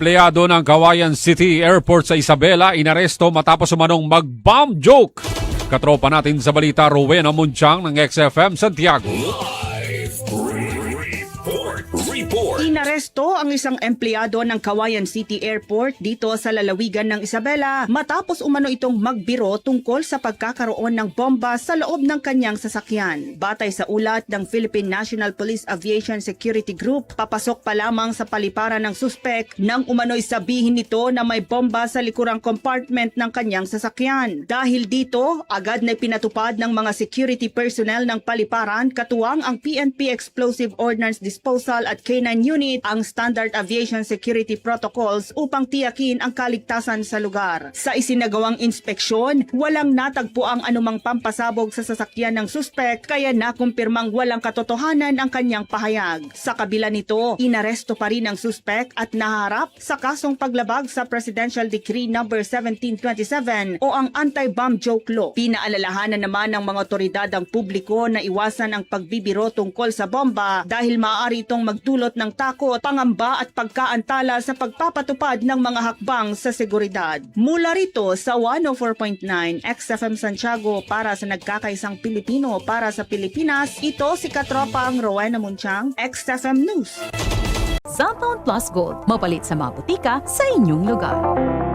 Empleyado ng Cagayan City Airport sa Isabela inaresto matapos umanong mag-bomb joke. Katropa natin sa balita, Rowena Munchang ng XFM Santiago. Inaresto ang isang empleyado ng Cagayan City Airport dito sa lalawigan ng Isabela matapos umano itong magbiro tungkol sa pagkakaroon ng bomba sa loob ng kanyang sasakyan. Batay sa ulat ng Philippine National Police Aviation Security Group, papasok pa lamang sa paliparan ng suspek nang umano'y sabihin nito na may bomba sa likurang compartment ng kanyang sasakyan. Dahil dito, agad na pinatupad ng mga security personnel ng paliparan katuwang ang PNP Explosive Ordnance Disposal at K9 Unit ang Standard Aviation Security Protocols upang tiyakin ang kaligtasan sa lugar. Sa isinagawang inspeksyon, walang natagpo ang anumang pampasabog sa sasakyan ng suspek kaya nakumpirmang walang katotohanan ang kanyang pahayag. Sa kabila nito, inaresto pa rin ang suspek at naharap sa kasong paglabag sa Presidential Decree No. 1727 o ang Anti-Bomb Joke Law. Pinaalalahanan naman ng mga otoridad ang publiko na iwasan ang pagbibiro tungkol sa bomba dahil maaari itong magdulot ng takot, pangamba at pagkaantala sa pagpapatupad ng mga hakbang sa seguridad. Mula rito sa 104.9 XFM Santiago para sa nagkakaisang Pilipino para sa Pilipinas, ito si Katropang Rowena Munchang, XFM News. Cellphone Plus Gold, mapalit sa mga butika sa inyong lugar.